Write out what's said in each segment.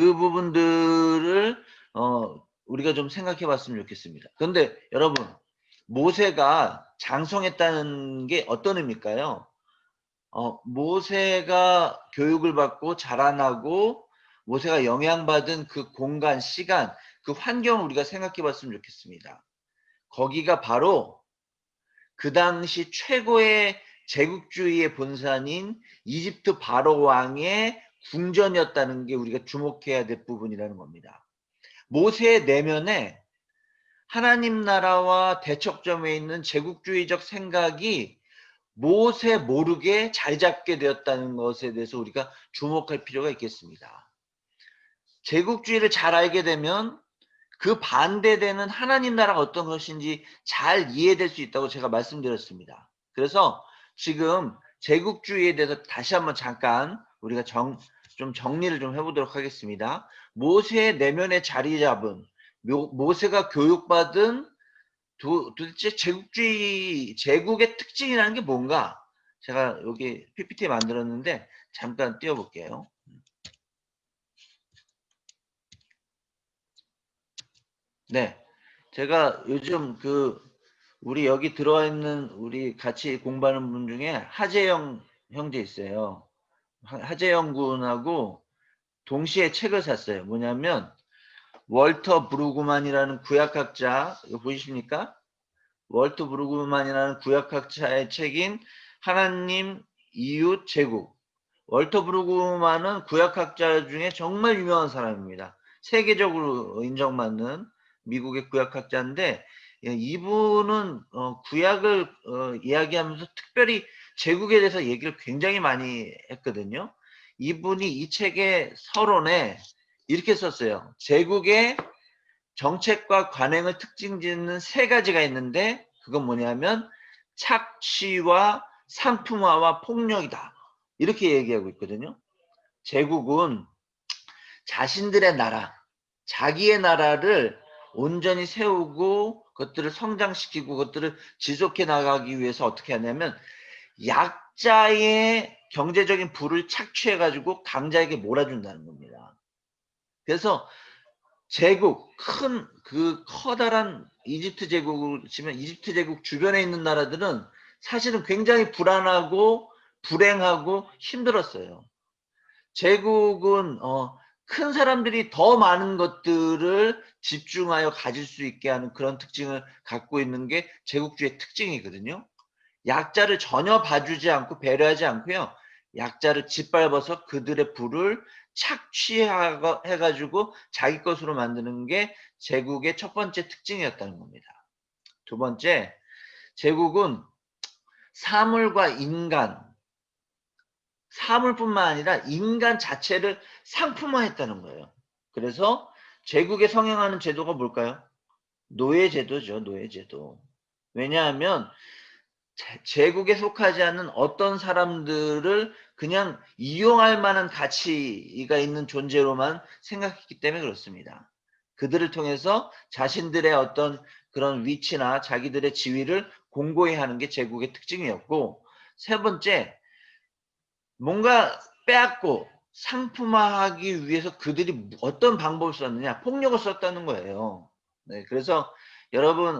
그 부분들을 우리가 좀 생각해 봤으면 좋겠습니다. 그런데 여러분, 모세가 장성했다는 게 어떤 의미일까요? 모세가 교육을 받고 자라나고 모세가 영향받은 그 공간, 시간, 그 환경을 우리가 생각해 봤으면 좋겠습니다. 거기가 바로 그 당시 최고의 제국주의의 본산인 이집트 바로 왕의 궁전이었다는 게 우리가 주목해야 될 부분이라는 겁니다. 모세의 내면에 하나님 나라와 대척점에 있는 제국주의적 생각이 모세 모르게 자리 잡게 되었다는 것에 대해서 우리가 주목할 필요가 있겠습니다. 제국주의를 잘 알게 되면 그 반대되는 하나님 나라가 어떤 것인지 잘 이해될 수 있다고 제가 말씀드렸습니다. 그래서 지금 제국주의에 대해서 다시 한번 잠깐 우리가 좀 정리를 좀 해보도록 하겠습니다. 모세의 내면에 자리 잡은 모세가 교육받은 도대체 제국의 특징이라는 게 뭔가 제가 여기 PPT 만들었는데 잠깐 띄워볼게요. 네. 제가 요즘 우리 여기 들어와 있는 우리 같이 공부하는 분 중에 하재영 형제 있어요. 하재영 군하고 동시에 책을 샀어요. 뭐냐면 월터 브루그만이라는 구약학자, 이거 보이십니까? 월터 브루그만이라는 구약학자의 책인 하나님, 이웃, 제국. 월터 브루그만은 구약학자 중에 정말 유명한 사람입니다. 세계적으로 인정받는 미국의 구약학자인데 이분은 구약을 이야기하면서 특별히 제국에 대해서 얘기를 굉장히 많이 했거든요. 이분이 이 책의 서론에 이렇게 썼어요. 제국의 정책과 관행을 특징 짓는 세 가지가 있는데 그건 뭐냐면 착취와 상품화와 폭력이다. 이렇게 얘기하고 있거든요. 제국은 자신들의 나라, 자기의 나라를 온전히 세우고 그것들을 성장시키고 그것들을 지속해 나가기 위해서 어떻게 하냐면 약자의 경제적인 부를 착취해가지고 강자에게 몰아준다는 겁니다. 그래서 제국, 커다란 이집트 제국을 치면 이집트 제국 주변에 있는 나라들은 사실은 굉장히 불안하고 불행하고 힘들었어요. 제국은 큰 사람들이 더 많은 것들을 집중하여 가질 수 있게 하는 그런 특징을 갖고 있는 게 제국주의의 특징이거든요. 약자를 전혀 봐주지 않고 배려하지 않고요. 약자를 짓밟아서 그들의 부를 착취해가지고 자기 것으로 만드는 게 제국의 첫 번째 특징이었다는 겁니다. 두 번째, 제국은 사물과 인간, 사물뿐만 아니라 인간 자체를 상품화했다는 거예요. 그래서 제국에 성행하는 제도가 뭘까요? 노예제도죠, 노예제도. 왜냐하면 제국에 속하지 않는 어떤 사람들을 그냥 이용할 만한 가치가 있는 존재로만 생각했기 때문에 그렇습니다. 그들을 통해서 자신들의 어떤 그런 위치나 자기들의 지위를 공고히 하는 게 제국의 특징이었고, 세 번째, 뭔가 빼앗고 상품화하기 위해서 그들이 어떤 방법을 썼느냐? 폭력을 썼다는 거예요. 네, 그래서 여러분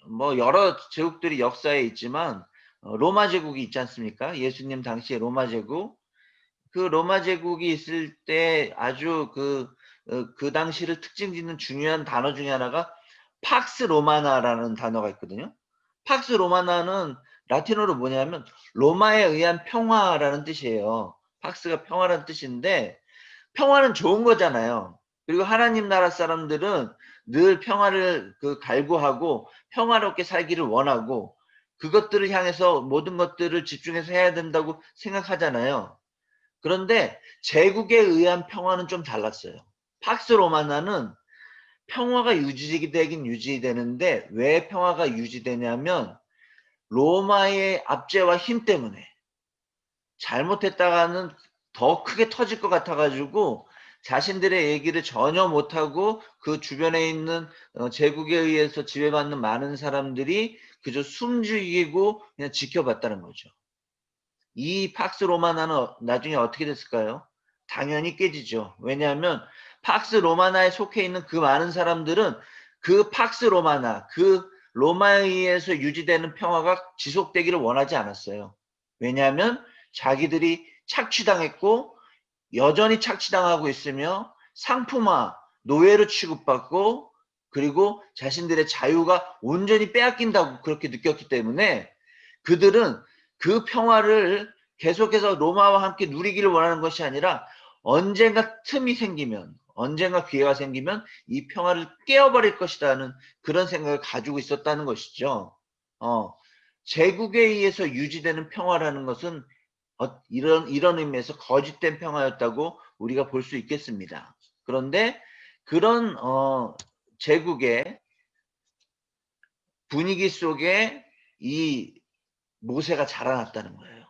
뭐 여러 제국들이 역사에 있지만 로마 제국이 있지 않습니까? 예수님 당시에 로마 제국. 그 로마 제국이 있을 때 아주 그 당시를 특징 짓는 중요한 단어 중에 하나가 팍스 로마나라는 단어가 있거든요. 팍스 로마나는 라틴어로 뭐냐면 로마에 의한 평화라는 뜻이에요. 팍스가 평화라는 뜻인데 평화는 좋은 거잖아요. 그리고 하나님 나라 사람들은 늘 평화를 갈구하고 평화롭게 살기를 원하고 그것들을 향해서 모든 것들을 집중해서 해야 된다고 생각하잖아요. 그런데 제국에 의한 평화는 좀 달랐어요. 팍스 로마나는 평화가 유지되긴 유지되는데 왜 평화가 유지되냐면 로마의 압제와 힘 때문에 잘못했다가는 더 크게 터질 것 같아가지고 자신들의 얘기를 전혀 못하고 그 주변에 있는 제국에 의해서 지배받는 많은 사람들이 그저 숨죽이고 그냥 지켜봤다는 거죠. 이 팍스 로마나는 나중에 어떻게 됐을까요? 당연히 깨지죠. 왜냐하면 팍스 로마나에 속해 있는 그 많은 사람들은 그 팍스 로마나, 그 로마에 의해서 유지되는 평화가 지속되기를 원하지 않았어요. 왜냐하면 자기들이 착취당했고 여전히 착취당하고 있으며 상품화, 노예로 취급받고 그리고 자신들의 자유가 온전히 빼앗긴다고 그렇게 느꼈기 때문에 그들은 그 평화를 계속해서 로마와 함께 누리기를 원하는 것이 아니라 언젠가 틈이 생기면 언젠가 기회가 생기면 이 평화를 깨어버릴 것이라는 그런 생각을 가지고 있었다는 것이죠. 제국에 의해서 유지되는 평화라는 것은 이런 의미에서 거짓된 평화였다고 우리가 볼 수 있겠습니다. 그런데 그런 제국의 분위기 속에 이 모세가 자라났다는 거예요.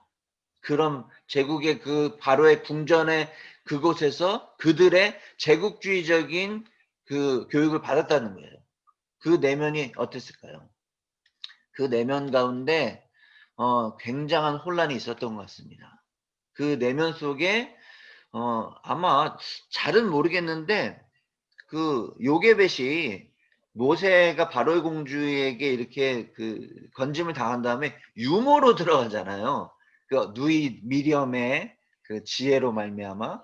그럼 제국의 그 바로의 궁전의 그곳에서 그들의 제국주의적인 그 교육을 받았다는 거예요. 그 내면이 어땠을까요? 그 내면 가운데 굉장한 혼란이 있었던 것 같습니다. 그 내면 속에 아마 잘은 모르겠는데 그 요게벳이 모세가 바로의 공주에게 이렇게 그 건짐을 당한 다음에 유모로 들어가잖아요. 그 누이 미리엄의 그 지혜로 말미암아.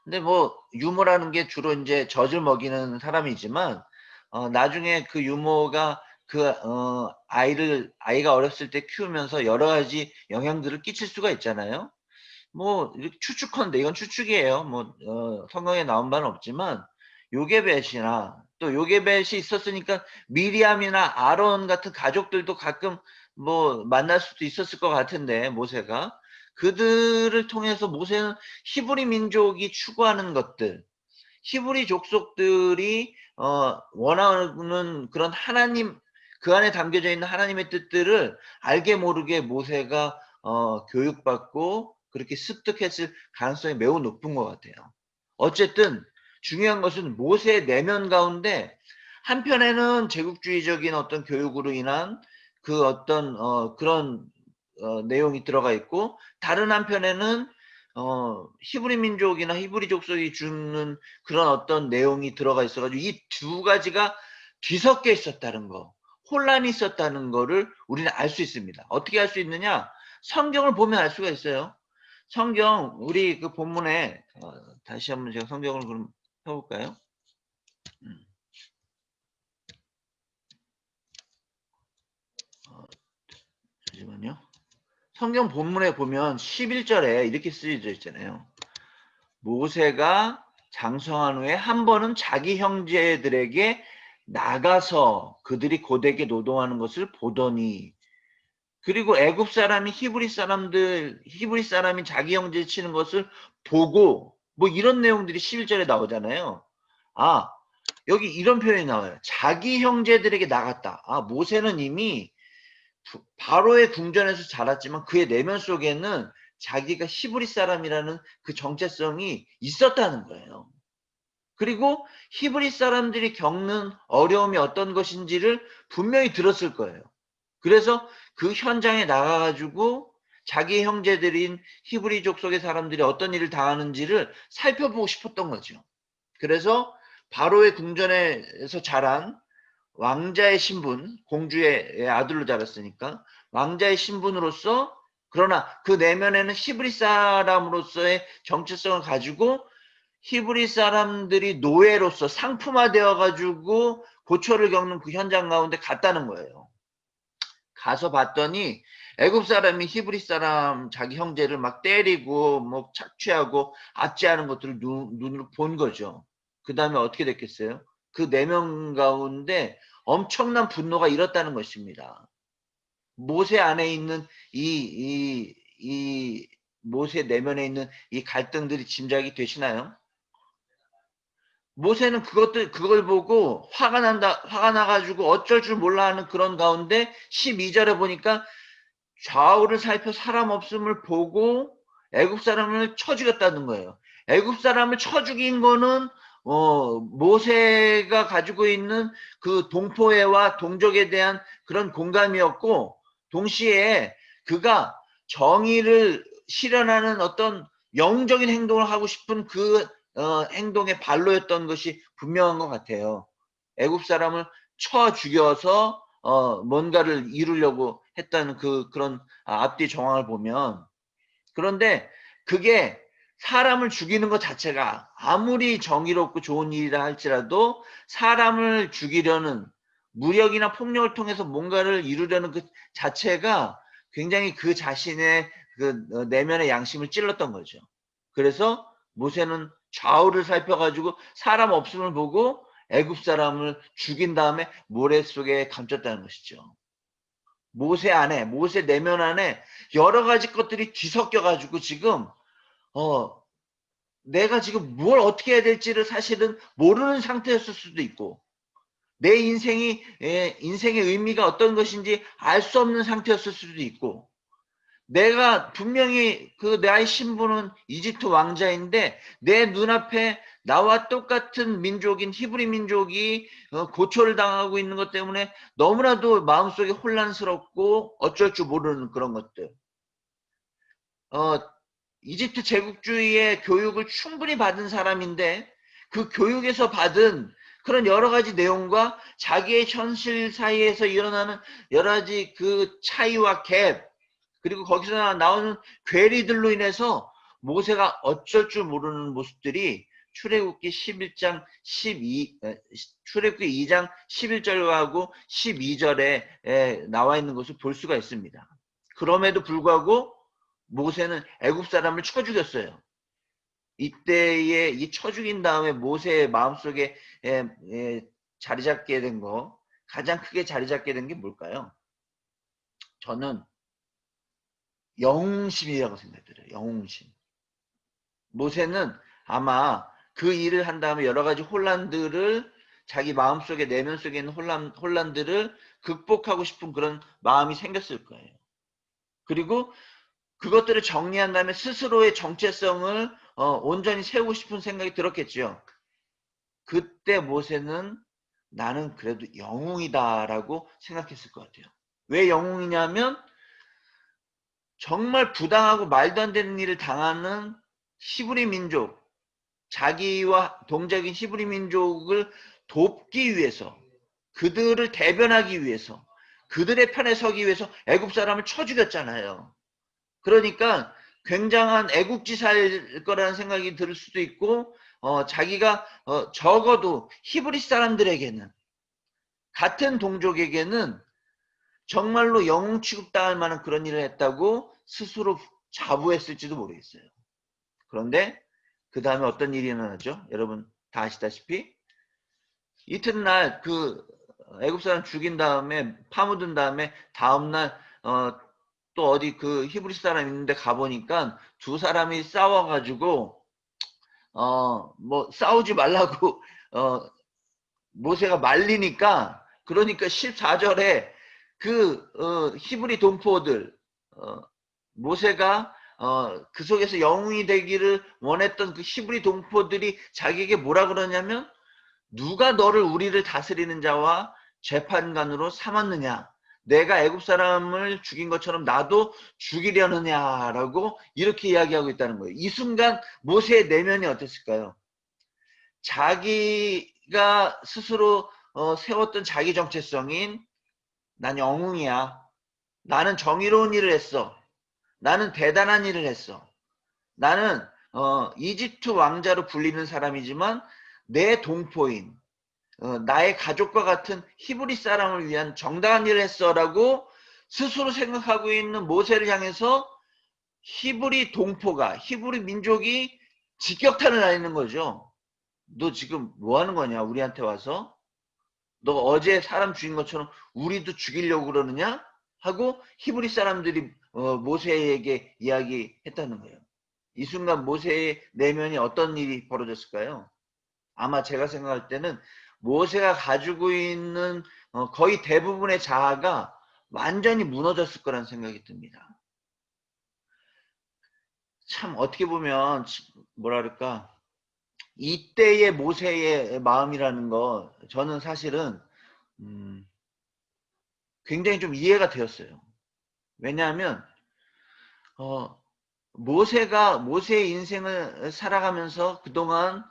근데 뭐 유모라는 게 주로 이제 젖을 먹이는 사람이지만 나중에 그 유모가 그 아이가 어렸을 때 키우면서 여러 가지 영향들을 끼칠 수가 있잖아요. 뭐 이렇게 추측컨대 이건 추측이에요. 뭐 성경에 나온 바는 없지만 요게벳이나 또 요게벳이 있었으니까 미리암이나 아론 같은 가족들도 가끔 뭐 만날 수도 있었을 것 같은데 모세가 그들을 통해서 모세는 히브리 민족이 추구하는 것들, 히브리 족속들이 원하는 그런 하나님 그 안에 담겨져 있는 하나님의 뜻들을 알게 모르게 모세가 교육받고 그렇게 습득했을 가능성이 매우 높은 것 같아요. 어쨌든 중요한 것은 모세의 내면 가운데 한편에는 제국주의적인 어떤 교육으로 인한 그 어떤 그런 내용이 들어가 있고 다른 한편에는 히브리 민족이나 히브리 족속이 주는 그런 어떤 내용이 들어가 있어가지고 이 두 가지가 뒤섞여 있었다는 거, 혼란이 있었다는 거를 우리는 알 수 있습니다. 어떻게 알 수 있느냐? 성경을 보면 알 수가 있어요. 성경 우리 그 본문에 다시 한번 제가 성경을 그럼 펴볼까요? 잠시만요. 성경 본문에 보면 11절에 이렇게 쓰여져 있잖아요. 모세가 장성한 후에 한 번은 자기 형제들에게 나가서 그들이 고되게 노동하는 것을 보더니 그리고 애굽 사람이 히브리 사람이 자기 형제 치는 것을 보고 뭐 이런 내용들이 11절에 나오잖아요. 아, 여기 이런 표현이 나와요. 자기 형제들에게 나갔다. 아, 모세는 이미 바로의 궁전에서 자랐지만 그의 내면 속에는 자기가 히브리 사람이라는 그 정체성이 있었다는 거예요. 그리고 히브리 사람들이 겪는 어려움이 어떤 것인지를 분명히 들었을 거예요. 그래서 그 현장에 나가가지고 자기 형제들인 히브리 족속의 사람들이 어떤 일을 당하는지를 살펴보고 싶었던 거죠. 그래서 바로의 궁전에서 자란 왕자의 신분, 공주의 아들로 자랐으니까 왕자의 신분으로서 그러나 그 내면에는 히브리 사람으로서의 정체성을 가지고 히브리 사람들이 노예로서 상품화되어 가지고 고초를 겪는 그 현장 가운데 갔다는 거예요. 가서 봤더니 애굽 사람이 히브리 사람 자기 형제를 막 때리고 뭐 착취하고 압제하는 것들을 눈으로 본 거죠. 그 다음에 어떻게 됐겠어요? 그 내면 가운데 엄청난 분노가 일었다는 것입니다. 모세 안에 있는 이 모세 내면에 있는 이 갈등들이 짐작이 되시나요? 모세는 그걸 보고 화가 나가지고 어쩔 줄 몰라 하는 그런 가운데 12절에 보니까 좌우를 살펴 사람 없음을 보고 애굽 사람을 쳐 죽였다는 거예요. 애굽 사람을 쳐 죽인 거는 모세가 가지고 있는 그 동포애와 동족에 대한 그런 공감이었고 동시에 그가 정의를 실현하는 어떤 영적인 행동을 하고 싶은 그 행동의 발로였던 것이 분명한 것 같아요. 애굽 사람을 쳐 죽여서 뭔가를 이루려고 했다는 그런 앞뒤 정황을 보면, 그런데 그게 사람을 죽이는 것 자체가 아무리 정의롭고 좋은 일이라 할지라도 사람을 죽이려는 무력이나 폭력을 통해서 뭔가를 이루려는 그 자체가 굉장히 그 자신의 그 내면의 양심을 찔렀던 거죠. 그래서 모세는 좌우를 살펴가지고 사람 없음을 보고 애굽 사람을 죽인 다음에 모래 속에 감췄다는 것이죠. 모세 안에, 모세 내면 안에 여러 가지 것들이 뒤섞여 가지고 지금 어 내가 지금 뭘 어떻게 해야 될지를 사실은 모르는 상태였을 수도 있고, 내 인생의 의미가 어떤 것인지 알 수 없는 상태였을 수도 있고, 내가 분명히 그 나의 신분은 이집트 왕자인데 내 눈앞에 나와 똑같은 민족인 히브리 민족이 고초를 당하고 있는 것 때문에 너무나도 마음속에 혼란스럽고 어쩔 줄 모르는 그런 것들. 이집트 제국주의의 교육을 충분히 받은 사람인데 그 교육에서 받은 그런 여러 가지 내용과 자기의 현실 사이에서 일어나는 여러 가지 그 차이와 갭, 그리고 거기서 나오는 괴리들로 인해서 모세가 어쩔 줄 모르는 모습들이 출애굽기 11장 12 출애굽기 2장 11절하고 12절에 나와 있는 것을 볼 수가 있습니다. 그럼에도 불구하고 모세는 애굽 사람을 쳐 죽였어요. 이때에 이 쳐 죽인 다음에 모세의 마음속에 자리 잡게 된 거, 가장 크게 자리 잡게 된 게 뭘까요? 저는 영웅심이라고 생각들어요. 영웅심. 모세는 아마 그 일을 한 다음에 여러 가지 혼란들을, 자기 마음속에 내면 속에 있는 혼란들을 극복하고 싶은 그런 마음이 생겼을 거예요. 그리고 그것들을 정리한 다음에 스스로의 정체성을 온전히 세우고 싶은 생각이 들었겠죠. 그때 모세는 나는 그래도 영웅이다라고 생각했을 것 같아요. 왜 영웅이냐면 정말 부당하고 말도 안 되는 일을 당하는 히브리 민족, 자기와 동족인 히브리 민족을 돕기 위해서, 그들을 대변하기 위해서, 그들의 편에 서기 위해서 애굽 사람을 쳐 죽였잖아요. 그러니까 굉장한 애국지사일 거라는 생각이 들 수도 있고, 자기가 적어도 히브리 사람들에게는, 같은 동족에게는 정말로 영웅 취급당할 만한 그런 일을 했다고 스스로 자부했을지도 모르겠어요. 그런데 그 다음에 어떤 일이 일어나죠? 여러분 다 아시다시피 이튿날 그 애굽 사람 죽인 다음에 파묻은 다음에 다음날 또 어디 그 히브리 사람 있는데 가보니까 두 사람이 싸워가지고 뭐 싸우지 말라고 모세가 말리니까, 그러니까 14절에 그 히브리 동포들, 모세가 그 속에서 영웅이 되기를 원했던 그 히브리 동포들이 자기에게 뭐라 그러냐면, 누가 너를 우리를 다스리는 자와 재판관으로 삼았느냐, 내가 애굽 사람을 죽인 것처럼 나도 죽이려느냐라고 이렇게 이야기하고 있다는 거예요. 이 순간 모세의 내면이 어땠을까요? 자기가 스스로 세웠던 자기 정체성인 난 영웅이야, 나는 정의로운 일을 했어, 나는 대단한 일을 했어, 나는 이집트 왕자로 불리는 사람이지만 내 동포인 나의 가족과 같은 히브리 사람을 위한 정당한 일을 했어라고 스스로 생각하고 있는 모세를 향해서 히브리 동포가, 히브리 민족이 직격탄을 날리는 거죠. 너 지금 뭐 하는 거냐, 우리한테 와서? 너 어제 사람 죽인 것처럼 우리도 죽이려고 그러느냐? 하고 히브리 사람들이 모세에게 이야기했다는 거예요. 이 순간 모세의 내면이 어떤 일이 벌어졌을까요? 아마 제가 생각할 때는 모세가 가지고 있는 거의 대부분의 자아가 완전히 무너졌을 거라는 생각이 듭니다. 참 어떻게 보면 뭐랄까, 이때의 모세의 마음이라는 거 저는 사실은 굉장히 좀 이해가 되었어요. 왜냐하면 모세의 인생을 살아가면서 그동안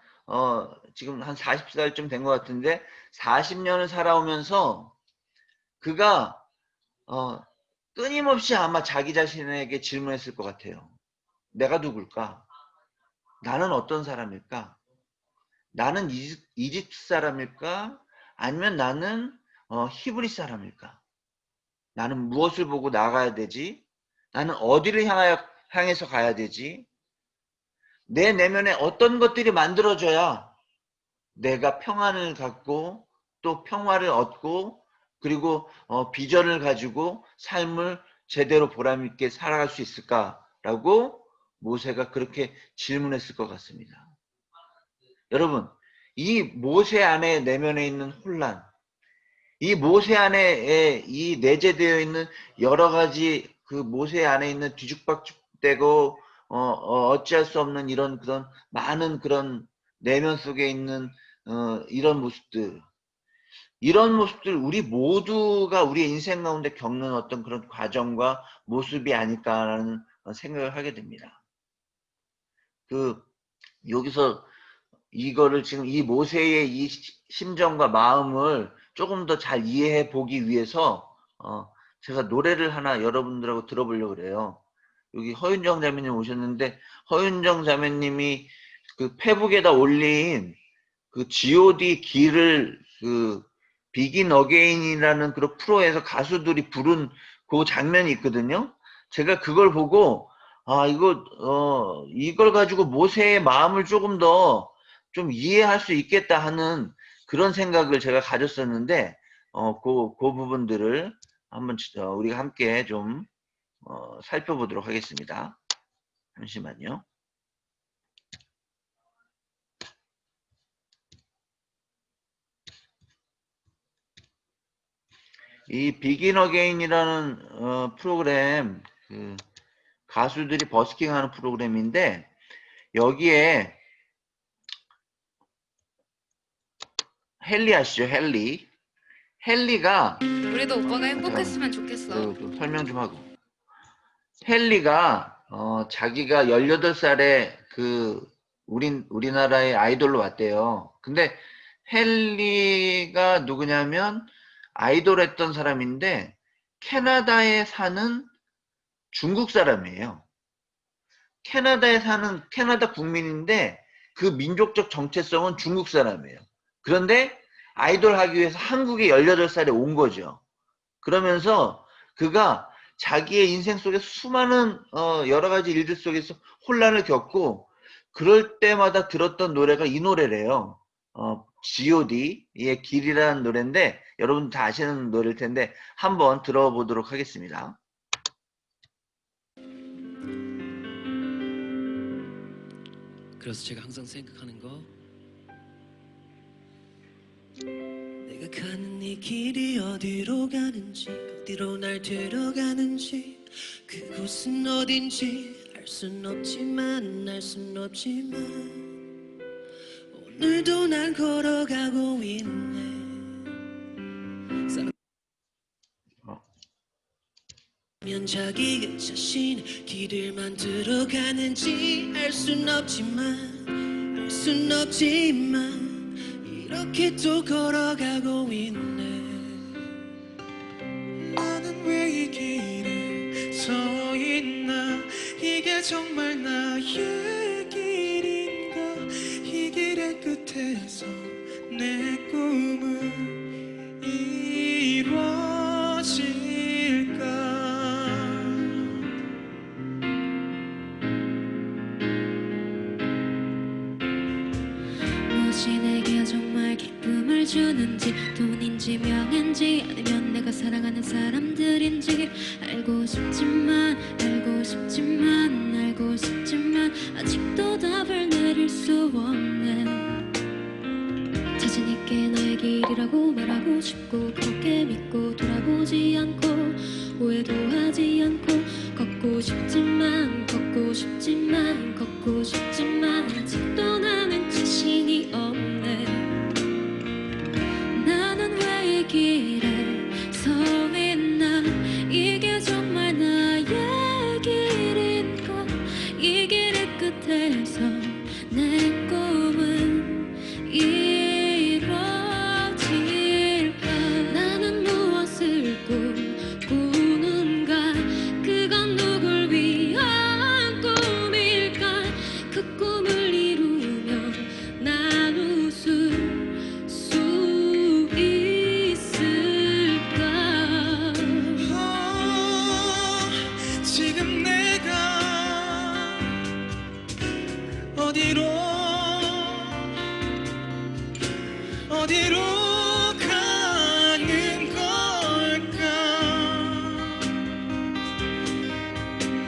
지금 한 40살쯤 된 것 같은데 40년을 살아오면서 그가 끊임없이 아마 자기 자신에게 질문했을 것 같아요. 내가 누굴까? 나는 어떤 사람일까? 나는 이집트 사람일까? 아니면 나는 히브리 사람일까? 나는 무엇을 보고 나가야 되지? 나는 어디를 향해서 가야 되지? 내 내면에 어떤 것들이 만들어져야 내가 평안을 갖고 또 평화를 얻고 그리고 비전을 가지고 삶을 제대로 보람있게 살아갈 수 있을까라고 모세가 그렇게 질문했을 것 같습니다. 여러분, 이 모세 안에 내면에 있는 혼란, 이 모세 안에 이 내재되어 있는 여러 가지 그 모세 안에 있는 뒤죽박죽되고 어찌할 수 없는 이런 그런 많은 그런 내면 속에 있는 이런 모습들 우리 모두가 우리의 인생 가운데 겪는 어떤 그런 과정과 모습이 아닐까라는 생각을 하게 됩니다. 여기서 이거를 지금 이 모세의 이 심정과 마음을 조금 더 잘 이해해 보기 위해서 제가 노래를 하나 여러분들하고 들어보려고 그래요. 여기 허윤정 자매님 오셨는데 허윤정 자매님이 그 페북에다 올린 그 G.O.D 길을 그 비긴 어게인이라는 그런 프로에서 가수들이 부른 그 장면이 있거든요. 제가 그걸 보고 이걸 가지고 모세의 마음을 조금 더 좀 이해할 수 있겠다 하는 그런 생각을 제가 가졌었는데 그 부분들을 한번 우리가 함께 좀 살펴보도록 하겠습니다. 잠시만요. 이 비긴 어게인이라는 프로그램 가수들이 버스킹하는 프로그램인데 여기에 헨리 아시죠? 헨리가 우리도 오빠가 행복했으면 좋겠어. 좀 설명 좀 하고 헨리가 자기가 18살에 우리나라의 아이돌로 왔대요. 근데 헨리가 누구냐면 아이돌 했던 사람인데 캐나다에 사는 중국 사람이에요. 캐나다에 사는 캐나다 국민인데 그 민족적 정체성은 중국 사람이에요. 그런데 아이돌 하기 위해서 한국에 18살에 온 거죠. 그러면서 그가 자기의 인생 속에 수많은 여러 가지 일들 속에서 혼란을 겪고 그럴 때마다 들었던 노래가 이 노래래요. G.O.D의 길이라는 노래인데 여러분 다 아시는 노래일 텐데 한번 들어보도록 하겠습니다. 그래서 제가 항상 생각하는 거 내가 가는 이 길이 어디로 가는지 어디로 날 데려가는지 그곳은 어딘지 알 순 없지만 오늘도 난 걸어가고 있네 자기 자신 길을 만들어가는지 알 순 없지만 이렇게 또 걸어가고 있네 나는 왜 이 길에 서 있나 이게 정말 나의 길인가 이 길의 끝에서 내 꿈은 이루어질까 무엇이 내게 정말 기쁨을 주는지 돈인지 명인지 아니면 내가 사랑하는 사람들인지 알고 싶지만 아직도 답을 내릴 수 없네 자신 있게 나의 길이라고 말하고 싶고 그렇게 믿고 돌아보지 않고 오해도 하지 않고 걷고 싶지만 아직도 나는 자신이 없네 나는 왜 이 길에 서 있나 이게 정말 나의 길인가 이 어디로 가는 걸까?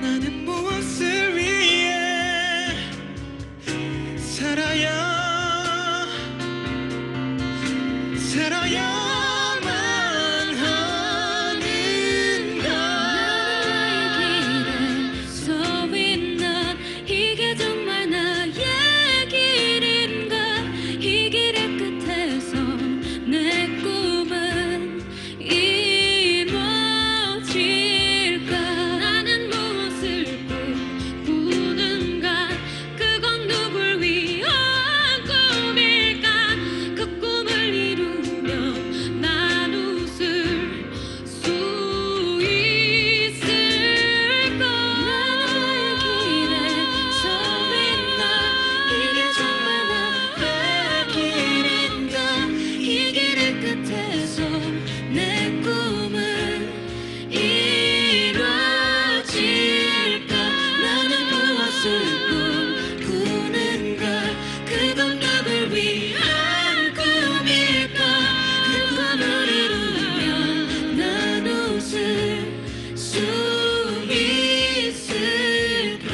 나는 무엇을 위해 살아야만 하는가? 나의 길에 서 있는 이게 정말 나의 길인가? 이 길의 끝에서 내 꿈은 이루어질까? 나는 무엇을 꿈꾸는가? 그건 누굴 위한 꿈일까? 그 꿈을 이루면 난 웃을 수 있을까? 나의 길에 서 있나? 이게 정말 나의 길인가? 이 길의 끝에서 내 꿈은 이루어질까? 나는 무엇을 꿈꾸는가? 그건 누굴 위한 꿈일까? 그 꿈을 이루면 난 웃을 수 있을까?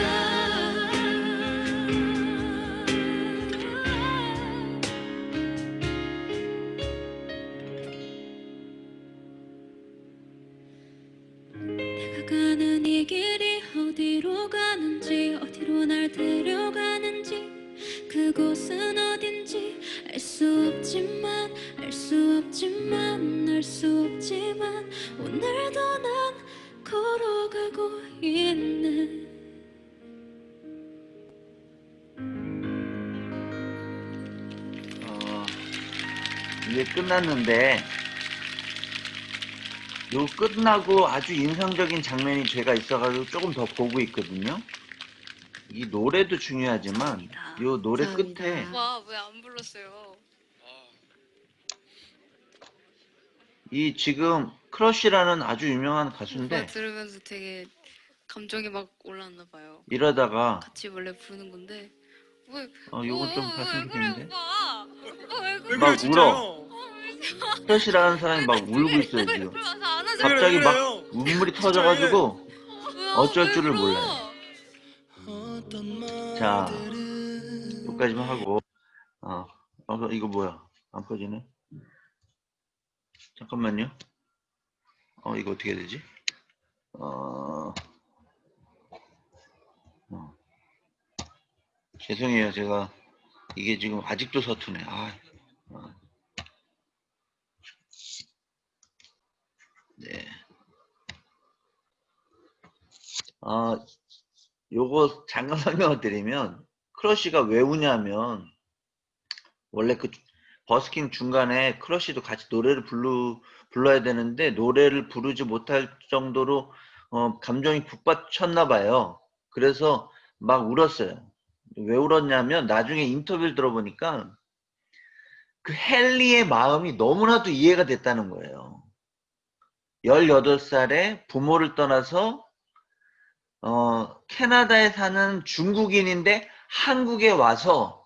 내가 가는 이 길이 어디로 가는지, 어디로 날 데려가는지, 그곳은 어딘지 알 수 없지만, 알 수 없지만, 알 수 없지만, 오늘도 난 걸어가고 있네. 이게 끝났는데 요 끝나고 아주 인상적인 장면이 제가 있어가지고 조금 더 보고 있거든요. 이 노래도 중요하지만 요 노래 끝에 와, 왜 안 불렀어요? 이 지금 크러쉬라는 아주 유명한 오빠 가수인데 들으면서 되게 감정이 막 올랐나 봐요. 이러다가 같이 원래 부르는 건데 왜? 요거 좀 왜 봤으면 그래 좋겠는데 오빠? 오빠 왜 왜 그래? 막 그래 울어. 진짜요? 크러쉬라는 사람이 막 울고 있어요 지금. 그러면서 안 하잖아. 갑자기 막 그래요? 눈물이 터져가지고 어쩔 왜 줄을 울어? 몰라요. 자, 여기까지만 하고 이거 뭐야? 안 퍼지네? 잠깐만요. 이거 어떻게 해야 되지? 죄송해요. 제가 이게 지금 아직도 서투네. 네. 요거 잠깐 설명을 드리면 크러쉬가 왜 우냐면 원래 그 버스킹 중간에 크러쉬도 같이 노래를 불러야 되는데 노래를 부르지 못할 정도로 감정이 북받쳤나 봐요. 그래서 막 울었어요. 왜 울었냐면 나중에 인터뷰를 들어보니까 그 헨리의 마음이 너무나도 이해가 됐다는 거예요. 18살에 부모를 떠나서 캐나다에 사는 중국인인데 한국에 와서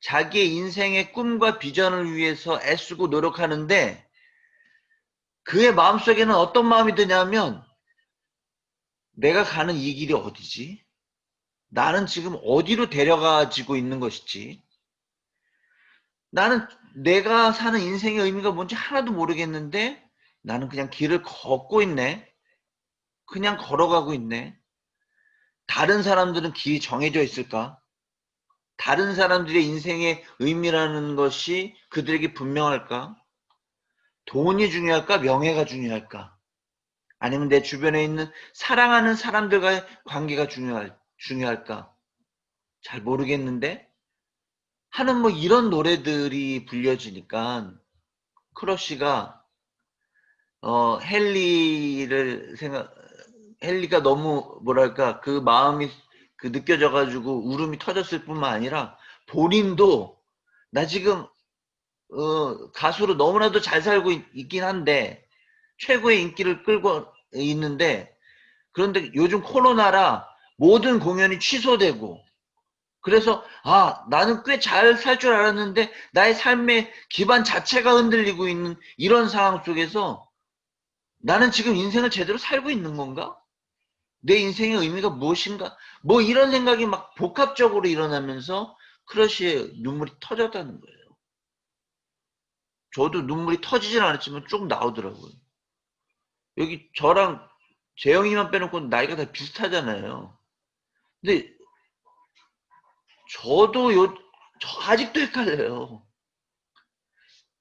자기의 인생의 꿈과 비전을 위해서 애쓰고 노력하는데 그의 마음속에는 어떤 마음이 드냐면 내가 가는 이 길이 어디지? 나는 지금 어디로 데려가지고 있는 것이지? 나는 내가 사는 인생의 의미가 뭔지 하나도 모르겠는데 나는 그냥 길을 걷고 있네. 그냥 걸어가고 있네. 다른 사람들은 길이 정해져 있을까? 다른 사람들의 인생의 의미라는 것이 그들에게 분명할까? 돈이 중요할까? 명예가 중요할까? 아니면 내 주변에 있는 사랑하는 사람들과의 관계가 중요할까? 잘 모르겠는데 하는 뭐 이런 노래들이 불려지니까 크러쉬가 헨리가 너무 뭐랄까 그 마음이 그 느껴져가지고 울음이 터졌을 뿐만 아니라 본인도 나 지금 가수로 너무나도 잘 살고 있긴 한데 최고의 인기를 끌고 있는데 그런데 요즘 코로나라 모든 공연이 취소되고 그래서 나는 꽤 잘 살 줄 알았는데 나의 삶의 기반 자체가 흔들리고 있는 이런 상황 속에서 나는 지금 인생을 제대로 살고 있는 건가? 내 인생의 의미가 무엇인가? 뭐 이런 생각이 막 복합적으로 일어나면서 크러쉬에 눈물이 터졌다는 거예요. 저도 눈물이 터지진 않았지만 쭉 나오더라고요. 여기 저랑 재영이만 빼놓고 나이가 다 비슷하잖아요. 근데 저도 저 아직도 헷갈려요.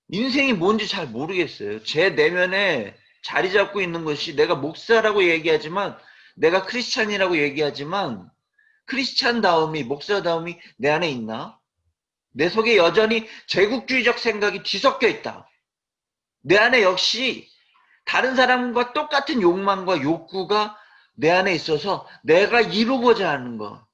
인생이 뭔지 잘 모르겠어요. 제 내면에 자리 잡고 있는 것이 내가 목사라고 얘기하지만 내가 크리스찬이라고 얘기하지만 크리스찬다움이 목사다움이 내 안에 있나? 내 속에 여전히 제국주의적 생각이 뒤섞여 있다. 내 안에 역시 다른 사람과 똑같은 욕망과 욕구가 내 안에 있어서 내가 이루고자 하는 것.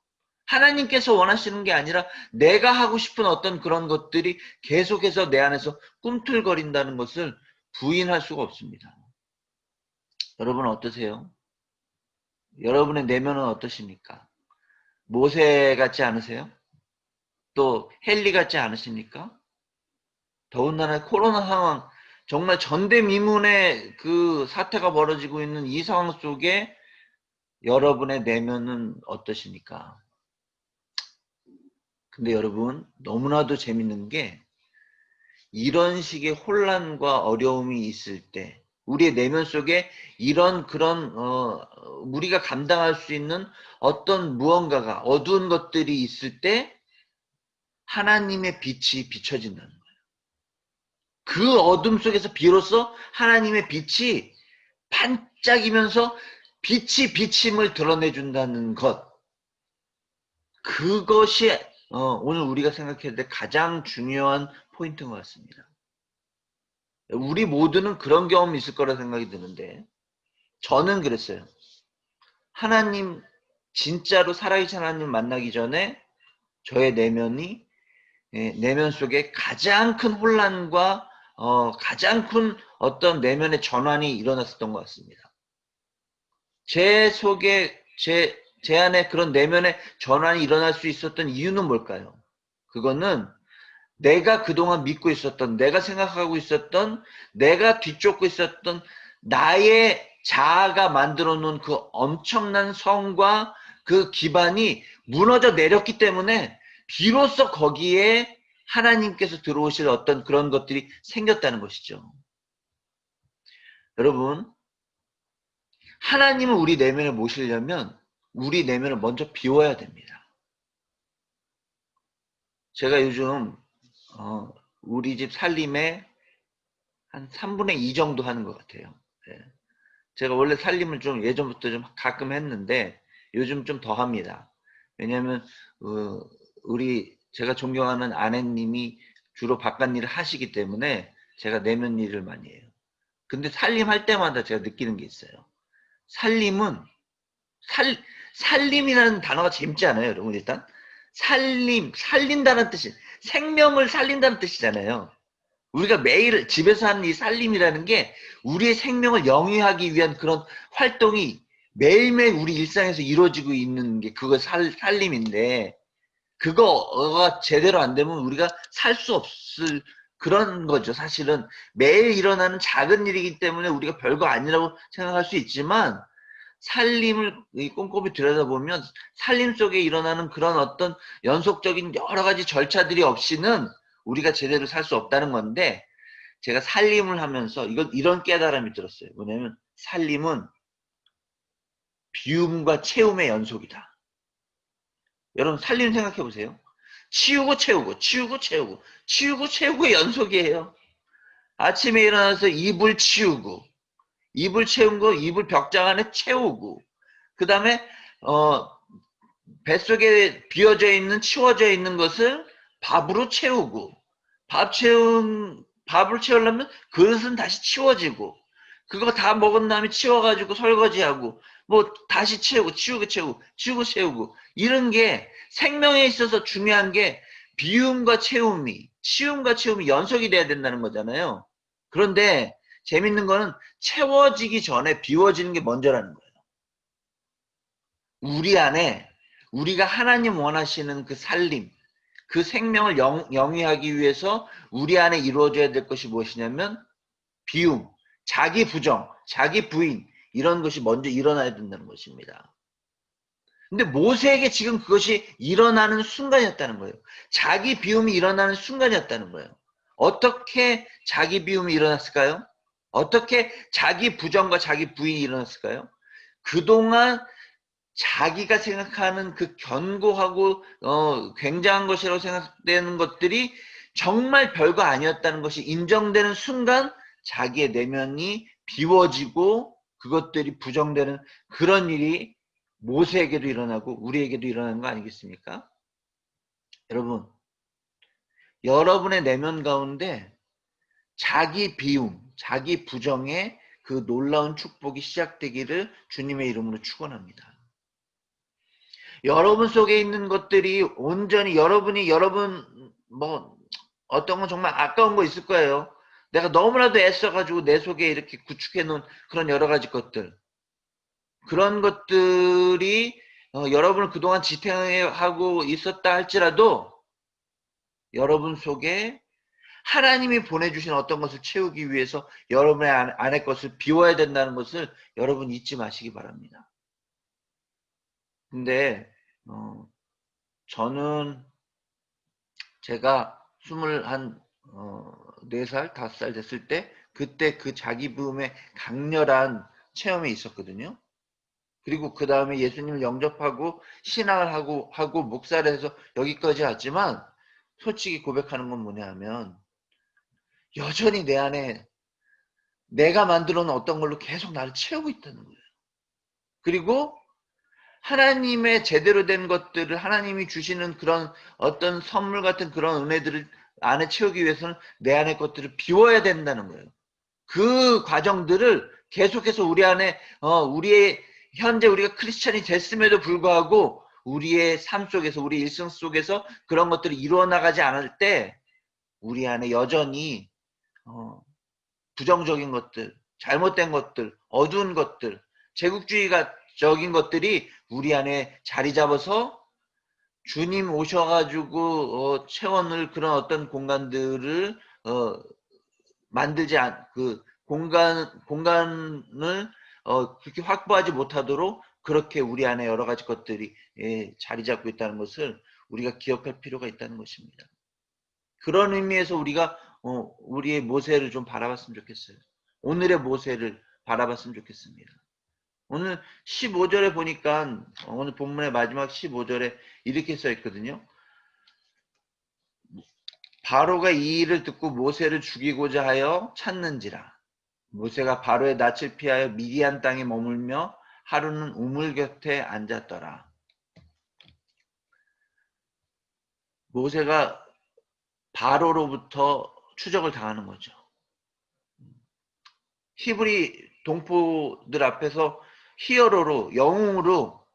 하나님께서 원하시는 게 아니라 내가 하고 싶은 어떤 그런 것들이 계속해서 내 안에서 꿈틀거린다는 것을 부인할 수가 없습니다. 여러분 어떠세요? 여러분의 내면은 어떠십니까? 모세 같지 않으세요? 또 헨리 같지 않으십니까? 더군다나 코로나 상황, 정말 전대미문의 그 사태가 벌어지고 있는 이 상황 속에 여러분의 내면은 어떠십니까? 근데 여러분 너무나도 재밌는 게 이런 식의 혼란과 어려움이 있을 때 우리의 내면 속에 이런 그런 우리가 감당할 수 있는 어떤 무언가가 어두운 것들이 있을 때 하나님의 빛이 비춰진다는 거예요. 그 어둠 속에서 비로소 하나님의 빛이 반짝이면서 빛이 비침을 드러내준다는 것. 그것이 오늘 우리가 생각해야 될 가장 중요한 포인트인 것 같습니다. 우리 모두는 그런 경험이 있을 거라 생각이 드는데 저는 그랬어요. 하나님 진짜로 살아계신 하나님 만나기 전에 저의 내면 속에 가장 큰 혼란과 가장 큰 어떤 내면의 전환이 일어났었던 것 같습니다. 제 속에 제 안에 그런 내면의 전환이 일어날 수 있었던 이유는 뭘까요? 그거는 내가 그동안 믿고 있었던, 내가 생각하고 있었던, 내가 뒤쫓고 있었던 나의 자아가 만들어 놓은 그 엄청난 성과 그 기반이 무너져 내렸기 때문에 비로소 거기에 하나님께서 들어오실 어떤 그런 것들이 생겼다는 것이죠. 여러분, 하나님은 우리 내면에 모시려면 우리 내면을 먼저 비워야 됩니다. 제가 요즘 우리 집 살림에 한 3분의 2 정도 하는 것 같아요. 네. 제가 원래 살림을 좀 예전부터 좀 가끔 했는데 요즘 좀 더 합니다. 왜냐하면 제가 존경하는 아내님이 주로 바깥 일을 하시기 때문에 제가 내면 일을 많이 해요. 근데 살림할 때마다 제가 느끼는 게 있어요. 살림이라는 단어가 재밌지 않아요, 여러분? 일단 살린다는 뜻이 생명을 살린다는 뜻이잖아요. 우리가 매일 집에서 하는 이 살림이라는 게 우리의 생명을 영위하기 위한 그런 활동이 매일매일 우리 일상에서 이루어지고 있는 게 그거 살림인데 그거가 제대로 안 되면 우리가 살 수 없을 그런 거죠. 사실은 매일 일어나는 작은 일이기 때문에 우리가 별거 아니라고 생각할 수 있지만 살림을 꼼꼼히 들여다보면 살림 속에 일어나는 그런 어떤 연속적인 여러 가지 절차들이 없이는 우리가 제대로 살 수 없다는 건데 제가 살림을 하면서 이런 깨달음이 들었어요. 뭐냐면 살림은 비움과 채움의 연속이다. 여러분 살림 생각해 보세요. 치우고 채우고 치우고 채우고 치우고 채우고의 연속이에요. 아침에 일어나서 이불 치우고 이불 채운 거 이불 벽장 안에 채우고 그 다음에 뱃속에 비어져 있는 치워져 있는 것을 밥으로 채우고 밥을 채우려면 그릇은 다시 치워지고 그거 다 먹은 다음에 치워가지고 설거지하고 뭐 다시 채우고 치우고 이런 게 생명에 있어서 중요한 게 비움과 채움이 치움과 채움이 연속이 돼야 된다는 거잖아요. 그런데 재밌는 거는 채워지기 전에 비워지는 게 먼저라는 거예요. 우리 안에 우리가 하나님 원하시는 그 살림, 그 생명을 영위하기 위해서 우리 안에 이루어져야 될 것이 무엇이냐면 비움, 자기 부정, 자기 부인 이런 것이 먼저 일어나야 된다는 것입니다. 근데 모세에게 지금 그것이 일어나는 순간이었다는 거예요. 자기 비움이 일어나는 순간이었다는 거예요. 어떻게 자기 비움이 일어났을까요? 어떻게 자기 부정과 자기 부인이 일어났을까요? 그동안 자기가 생각하는 그 견고하고 굉장한 것이라고 생각되는 것들이 정말 별거 아니었다는 것이 인정되는 순간 자기의 내면이 비워지고 그것들이 부정되는 그런 일이 모세에게도 일어나고 우리에게도 일어나는 거 아니겠습니까? 여러분, 여러분의 내면 가운데 자기 비움, 자기 부정의 그 놀라운 축복이 시작되기를 주님의 이름으로 축원합니다. 여러분 속에 있는 것들이 온전히 여러분 뭐 어떤 건 정말 아까운 거 있을 거예요. 내가 너무나도 애써가지고 내 속에 이렇게 구축해 놓은 그런 여러 가지 것들, 그런 것들이 여러분을 그동안 지탱하고 있었다 할지라도 여러분 속에 하나님이 보내주신 어떤 것을 채우기 위해서 여러분의 안의 것을 비워야 된다는 것을 여러분 잊지 마시기 바랍니다. 근데 저는 제가 24살, 5살 됐을 때 그때 그 자기 부음의 강렬한 체험이 있었거든요. 그리고 그 다음에 예수님을 영접하고 신앙을 하고 목사를 해서 여기까지 왔지만 솔직히 고백하는 건 뭐냐 하면 여전히 내 안에 내가 만들어 놓은 어떤 걸로 계속 나를 채우고 있다는 거예요. 그리고 하나님의 제대로 된 것들을 하나님이 주시는 그런 어떤 선물 같은 그런 은혜들을 안에 채우기 위해서는 내 안의 것들을 비워야 된다는 거예요. 그 과정들을 계속해서 우리 안에 우리의 현재 우리가 크리스찬이 됐음에도 불구하고 우리의 삶 속에서 우리 일생 속에서 그런 것들이 이루어 나가지 않을 때 우리 안에 여전히 부정적인 것들, 잘못된 것들, 어두운 것들, 제국주의적인 것들이 우리 안에 자리 잡아서 주님 오셔가지고 채워놓을 그런 어떤 공간들을 만들지 그 공간을 그렇게 확보하지 못하도록 그렇게 우리 안에 여러 가지 것들이 자리 잡고 있다는 것을 우리가 기억할 필요가 있다는 것입니다. 그런 의미에서 우리가 우리의 모세를 좀 바라봤으면 좋겠어요. 오늘의 모세를 바라봤으면 좋겠습니다. 오늘 15절에 보니까 오늘 본문의 마지막 15절에 이렇게 써 있거든요. 바로가 이 일을 듣고 모세를 죽이고자 하여 찾는지라. 모세가 바로의 낯을 피하여 미디안 땅에 머물며 하루는 우물 곁에 앉았더라. 모세가 바로로부터 추적을 당하는 거죠. 히브리 동포들 앞에서 히어로로 영웅으로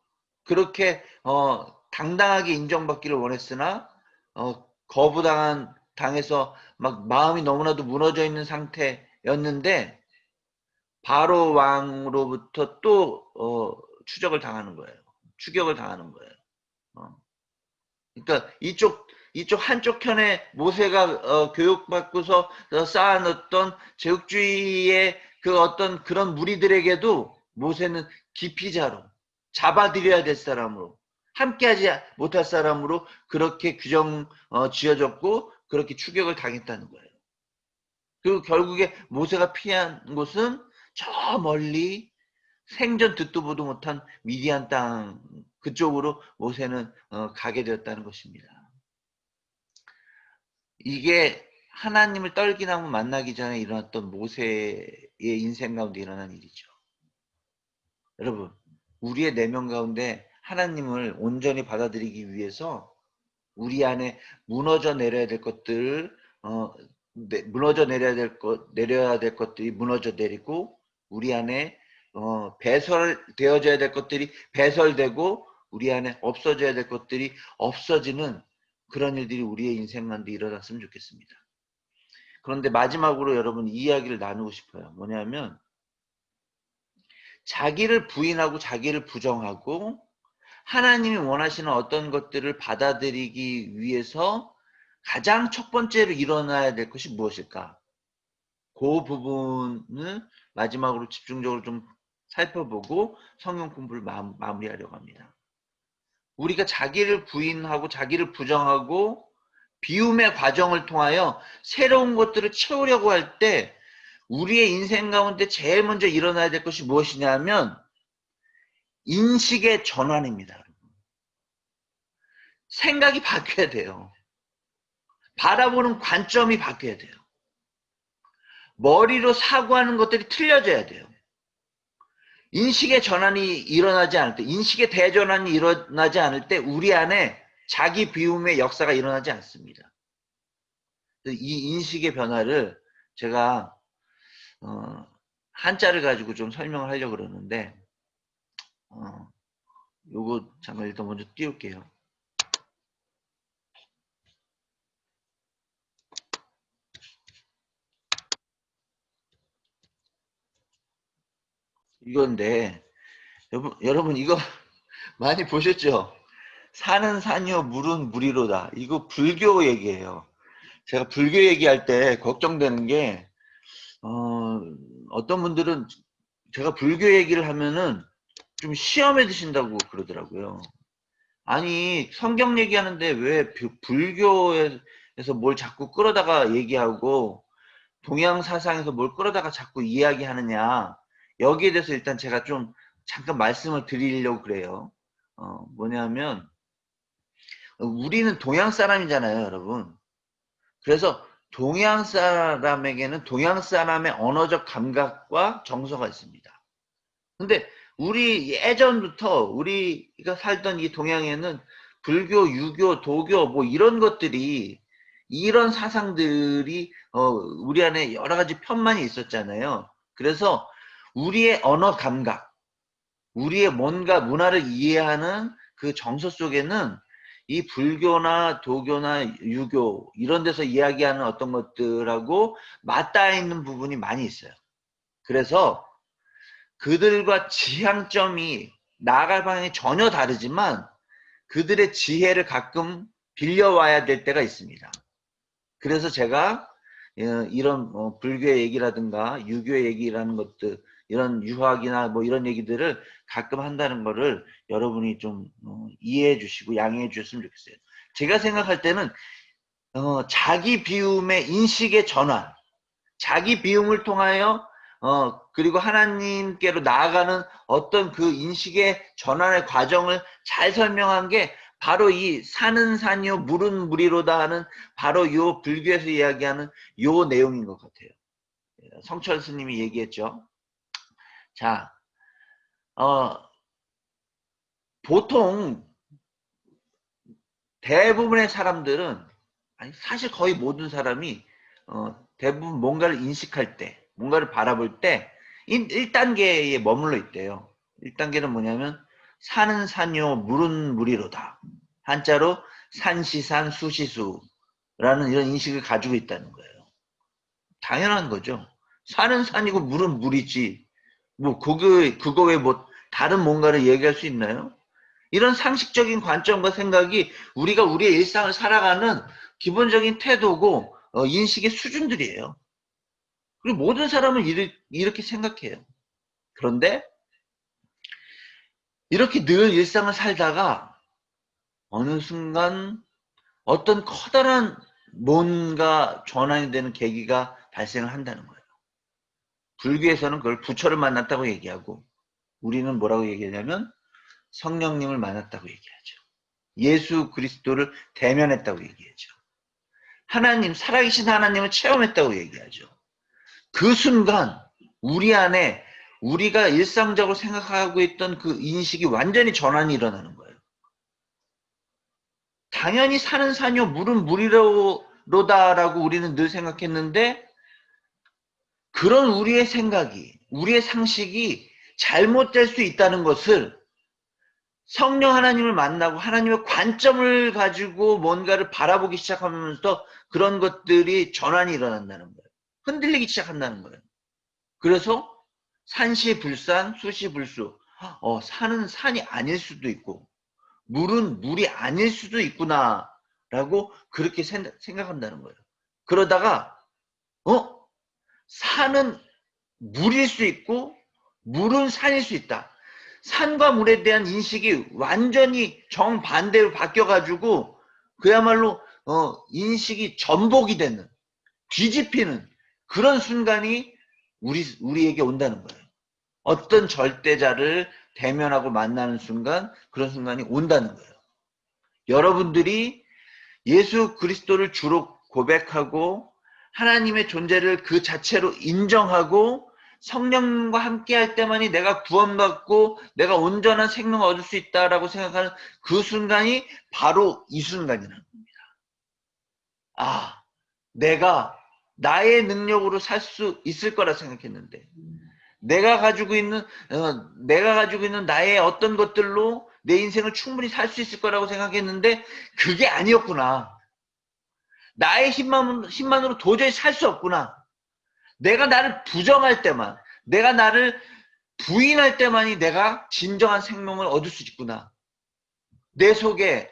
그렇게 당당하게 인정받기를 원했으나 당해서 막 마음이 너무나도 무너져 있는 상태였는데 바로 왕으로부터 또 추적을 당하는 거예요. 추격을 당하는 거예요. 그러니까 이쪽 한쪽 편에 모세가 교육받고서 쌓아놓던 제국주의의 그 어떤 그런 무리들에게도 모세는 기피자로 잡아들여야 될 사람으로 함께하지 못할 사람으로 그렇게 규정 지어졌고 그렇게 추격을 당했다는 거예요. 그리고 결국에 모세가 피한 곳은 저 멀리 생전 듣도 보도 못한 미디안 땅 그쪽으로 모세는 가게 되었다는 것입니다. 이게 하나님을 떨기나무 만나기 전에 일어났던 모세의 인생 가운데 일어난 일이죠. 여러분, 우리의 내면 가운데 하나님을 온전히 받아들이기 위해서 우리 안에 무너져 내려야 될 것들을 내려야 될 것들이 무너져 내리고 우리 안에 배설되어져야 될 것들이 배설되고 우리 안에 없어져야 될 것들이 없어지는 그런 일들이 우리의 인생 가운데 일어났으면 좋겠습니다. 그런데 마지막으로 여러분 이 이야기를 나누고 싶어요. 뭐냐면 자기를 부인하고 자기를 부정하고 하나님이 원하시는 어떤 것들을 받아들이기 위해서 가장 첫 번째로 일어나야 될 것이 무엇일까? 그 부분을 마지막으로 집중적으로 좀 살펴보고 성경 공부를 마무리하려고 합니다. 우리가 자기를 부인하고 자기를 부정하고 비움의 과정을 통하여 새로운 것들을 채우려고 할 때 우리의 인생 가운데 제일 먼저 일어나야 될 것이 무엇이냐면 인식의 전환입니다. 생각이 바뀌어야 돼요. 바라보는 관점이 바뀌어야 돼요. 머리로 사고하는 것들이 틀려져야 돼요. 인식의 전환이 일어나지 않을 때, 인식의 대전환이 일어나지 않을 때 우리 안에 자기 비움의 역사가 일어나지 않습니다. 이 인식의 변화를 제가 한자를 가지고 좀 설명을 하려고 그러는데 요거 잠깐 일단 먼저 띄울게요. 이건데 여러분 이거 많이 보셨죠? 산은 산이요 물은 물이로다. 이거 불교 얘기예요. 제가 불교 얘기할 때 걱정되는 게 어떤 분들은 제가 불교 얘기를 하면은 좀 시험에 드신다고 그러더라고요. 아니 성경 얘기하는데 왜 불교에서 뭘 자꾸 끌어다가 얘기하고 동양 사상에서 뭘 끌어다가 자꾸 이야기하느냐. 여기에 대해서 일단 제가 좀 잠깐 말씀을 드리려고 그래요. 뭐냐면 우리는 동양 사람이잖아요, 여러분. 그래서 동양 사람에게는 동양 사람의 언어적 감각과 정서가 있습니다. 근데 우리 예전부터 우리가 살던 이 동양에는 불교, 유교, 도교 뭐 이런 것들이 이런 사상들이 우리 안에 여러 가지 편만이 있었잖아요. 그래서 우리의 언어 감각, 우리의 뭔가 문화를 이해하는 그 정서 속에는 이 불교나 도교나 유교 이런 데서 이야기하는 어떤 것들하고 맞닿아 있는 부분이 많이 있어요. 그래서 그들과 지향점이 나아갈 방향이 전혀 다르지만 그들의 지혜를 가끔 빌려와야 될 때가 있습니다. 그래서 제가 이런 불교의 얘기라든가 유교의 얘기라는 것들 이런 유학이나 뭐 이런 얘기들을 가끔 한다는 거를 여러분이 좀 이해해 주시고 양해해 주셨으면 좋겠어요. 제가 생각할 때는 자기 비움의 인식의 전환, 자기 비움을 통하여 그리고 하나님께로 나아가는 어떤 그 인식의 전환의 과정을 잘 설명한 게 바로 이 산은 산이요 물은 물이로다 하는 바로 요 불교에서 이야기하는 요 내용인 것 같아요. 성철 스님이 얘기했죠. 자, 보통 대부분의 사람들은 아니 사실 거의 모든 사람이 대부분 뭔가를 인식할 때 뭔가를 바라볼 때 1단계에 머물러 있대요. 1단계는 뭐냐면 산은 산이요 물은 물이로다. 한자로 산시산 수시수라는 이런 인식을 가지고 있다는 거예요. 당연한 거죠. 산은 산이고 물은 물이지. 뭐 그거 외에 뭐 다른 뭔가를 얘기할 수 있나요? 이런 상식적인 관점과 생각이 우리가 우리의 일상을 살아가는 기본적인 태도고 인식의 수준들이에요. 그리고 모든 사람은 이렇게 생각해요. 그런데 이렇게 늘 일상을 살다가 어느 순간 어떤 커다란 뭔가 전환이 되는 계기가 발생을 한다는 거예요. 불교에서는 그걸 부처를 만났다고 얘기하고 우리는 뭐라고 얘기하냐면 성령님을 만났다고 얘기하죠. 예수 그리스도를 대면했다고 얘기하죠. 하나님, 살아계신 하나님을 체험했다고 얘기하죠. 그 순간 우리 안에 우리가 일상적으로 생각하고 있던 그 인식이 완전히 전환이 일어나는 거예요. 당연히 산은 산이요 물은 물이로다라고 우리는 늘 생각했는데 그런 우리의 생각이 우리의 상식이 잘못될 수 있다는 것을 성령 하나님을 만나고 하나님의 관점을 가지고 뭔가를 바라보기 시작하면서 그런 것들이 전환이 일어난다는 거예요. 흔들리기 시작한다는 거예요. 그래서 산시불산, 수시불수. 산은 산이 아닐 수도 있고 물은 물이 아닐 수도 있구나라고 그렇게 생각한다는 거예요. 그러다가 산은 물일 수 있고 물은 산일 수 있다. 산과 물에 대한 인식이 완전히 정반대로 바뀌어가지고 그야말로 인식이 전복이 되는, 뒤집히는 그런 순간이 우리에게 온다는 거예요. 어떤 절대자를 대면하고 만나는 순간, 그런 순간이 온다는 거예요. 여러분들이 예수 그리스도를 주로 고백하고 하나님의 존재를 그 자체로 인정하고 성령과 함께 할 때만이 내가 구원받고 내가 온전한 생명을 얻을 수 있다라고 생각하는 그 순간이 바로 이 순간이라는 겁니다. 아, 내가 나의 능력으로 살 수 있을 거라 생각했는데 내가 가지고 있는 나의 어떤 것들로 내 인생을 충분히 살 수 있을 거라고 생각했는데 그게 아니었구나. 나의 힘만으로 도저히 살 수 없구나. 내가 나를 부정할 때만, 내가 나를 부인할 때만이 내가 진정한 생명을 얻을 수 있구나. 내 속에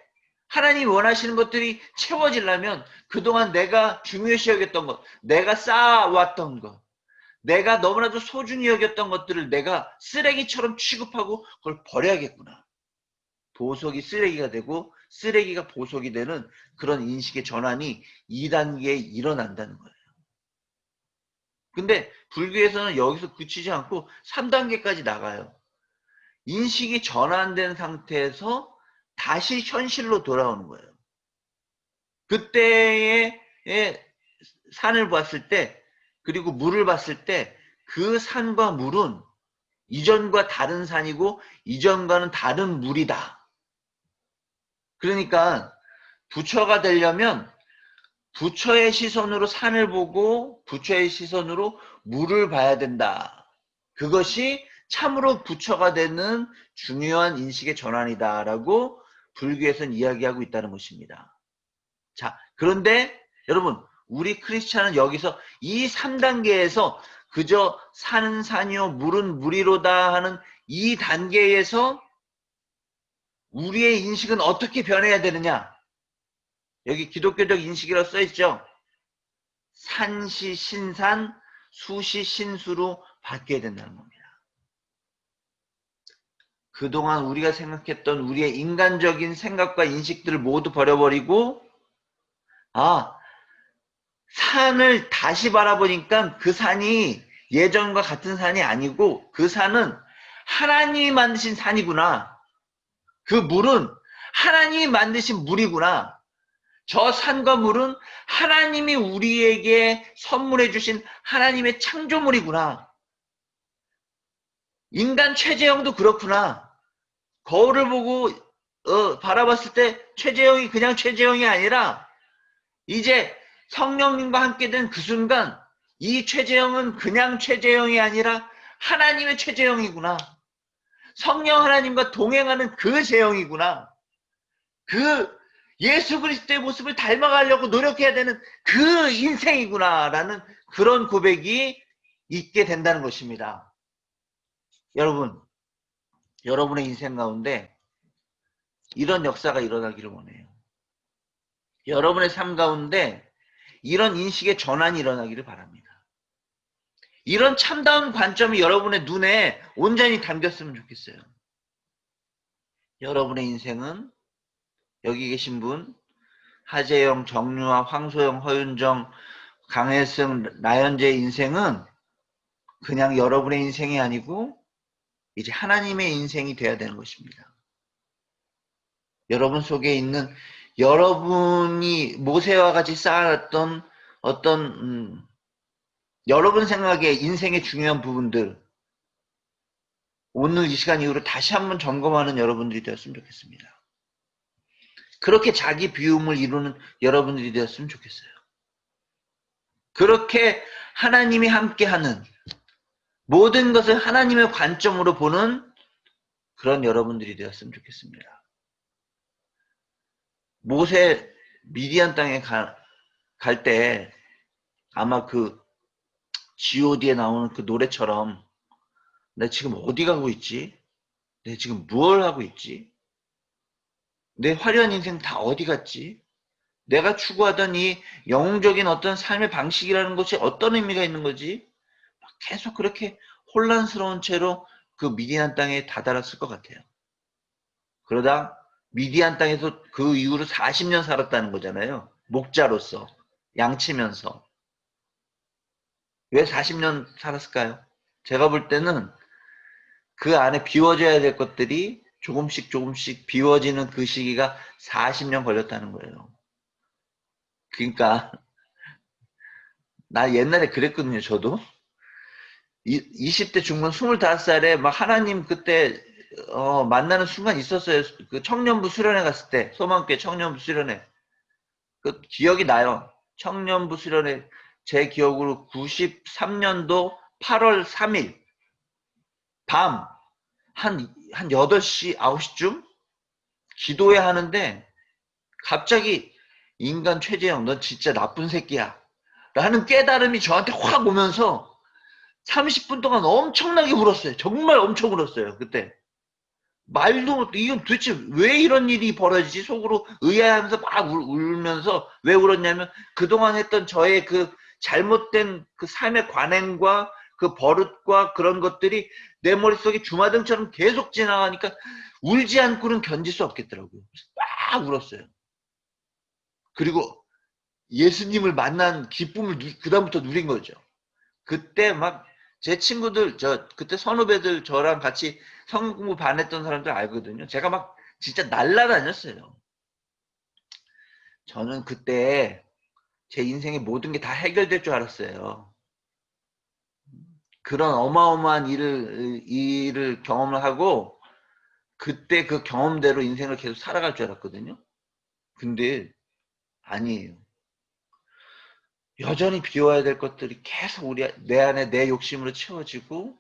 하나님이 원하시는 것들이 채워지려면 그동안 내가 중요시 여겼던 것, 내가 쌓아왔던 것, 내가 너무나도 소중히 여겼던 것들을 내가 쓰레기처럼 취급하고 그걸 버려야겠구나. 보석이 쓰레기가 되고 쓰레기가 보석이 되는 그런 인식의 전환이 2단계에 일어난다는 거예요. 근데 불교에서는 여기서 그치지 않고 3단계까지 나가요. 인식이 전환된 상태에서 다시 현실로 돌아오는 거예요. 그때의 산을 봤을 때 그리고 물을 봤을 때 그 산과 물은 이전과 다른 산이고 이전과는 다른 물이다. 그러니까 부처가 되려면 부처의 시선으로 산을 보고 부처의 시선으로 물을 봐야 된다. 그것이 참으로 부처가 되는 중요한 인식의 전환이다라고 불교에서는 이야기하고 있다는 것입니다. 자, 그런데 여러분, 우리 크리스찬은 여기서 이 3단계에서 그저 산은 산이요 물은 물이로다 하는 이 단계에서 우리의 인식은 어떻게 변해야 되느냐? 여기 기독교적 인식이라고 써있죠. 산시 신산, 수시 신수로 바뀌어야 된다는 겁니다. 그동안 우리가 생각했던 우리의 인간적인 생각과 인식들을 모두 버려버리고 산을 다시 바라보니까 그 산이 예전과 같은 산이 아니고 그 산은 하나님이 만드신 산이구나. 그 물은 하나님이 만드신 물이구나. 저 산과 물은 하나님이 우리에게 선물해 주신 하나님의 창조물이구나. 인간 최재형도 그렇구나. 거울을 보고 바라봤을 때 최재형이 그냥 최재형이 아니라 이제 성령님과 함께 된 그 순간 이 최재형은 그냥 최재형이 아니라 하나님의 최재형이구나. 성령 하나님과 동행하는 그 재형이구나. 그 예수 그리스도의 모습을 닮아가려고 노력해야 되는 그 인생이구나라는 그런 고백이 있게 된다는 것입니다. 여러분, 여러분의 인생 가운데 이런 역사가 일어나기를 원해요. 여러분의 삶 가운데 이런 인식의 전환이 일어나기를 바랍니다. 이런 참다운 관점이 여러분의 눈에 온전히 담겼으면 좋겠어요. 여러분의 인생은 여기 계신 분 하재영, 정유아, 황소영, 허윤정, 강혜승, 나연재의 인생은 그냥 여러분의 인생이 아니고 이제 하나님의 인생이 되어야 되는 것입니다. 여러분 속에 있는 여러분이 모세와 같이 쌓아놨던 어떤 여러분 생각에 인생의 중요한 부분들 오늘 이 시간 이후로 다시 한번 점검하는 여러분들이 되었으면 좋겠습니다. 그렇게 자기 비움을 이루는 여러분들이 되었으면 좋겠어요. 그렇게 하나님이 함께하는 모든 것을 하나님의 관점으로 보는 그런 여러분들이 되었으면 좋겠습니다. 모세 미디안 땅에 갈 때 아마 그 G.O.D에 나오는 그 노래처럼 나 지금 어디 가고 있지? 내가 지금 무엇을 하고 있지? 내 화려한 인생 다 어디 갔지? 내가 추구하던 이 영웅적인 어떤 삶의 방식이라는 것이 어떤 의미가 있는 거지? 계속 그렇게 혼란스러운 채로 그 미디안 땅에 다다랐을 것 같아요. 그러다 미디안 땅에서 그 이후로 40년 살았다는 거잖아요. 목자로서, 양치면서. 왜 40년 살았을까요? 제가 볼 때는 그 안에 비워져야 될 것들이 조금씩 조금씩 비워지는 그 시기가 40년 걸렸다는 거예요. 그러니까 나 옛날에 그랬거든요. 저도 20대 중반 25살에 막 하나님 그때 만나는 순간 있었어요. 그 청년부 수련회 갔을 때, 소망교회 청년부 수련회. 그 기억이 나요. 청년부 수련회 제 기억으로 93년도 8월 3일 밤 한 8시, 9시쯤 기도회 하는데 갑자기 인간 최재형 넌 진짜 나쁜 새끼야 라는 깨달음이 저한테 확 오면서 30분 동안 엄청나게 울었어요. 정말 엄청 울었어요. 그때 말도 못 이건 도대체 왜 이런 일이 벌어지지 속으로 의아해하면서 막 울면서 왜 울었냐면 그동안 했던 저의 그 잘못된 그 삶의 관행과 그 버릇과 그런 것들이 내 머릿속에 주마등처럼 계속 지나가니까 울지 않고는 견딜 수 없겠더라고요. 막 울었어요. 그리고 예수님을 만난 기쁨을 그다음부터 누린 거죠. 그때 막 제 친구들 그때 선후배들 저랑 같이 성경 공부 반했던 사람들 알거든요. 제가 막 진짜 날라다녔어요. 저는 그때 제 인생의 모든 게 다 해결될 줄 알았어요. 그런 어마어마한 일을 경험을 하고 그때 그 경험대로 인생을 계속 살아갈 줄 알았거든요. 근데 아니에요. 여전히 비워야 될 것들이 계속 내 안에 내 욕심으로 채워지고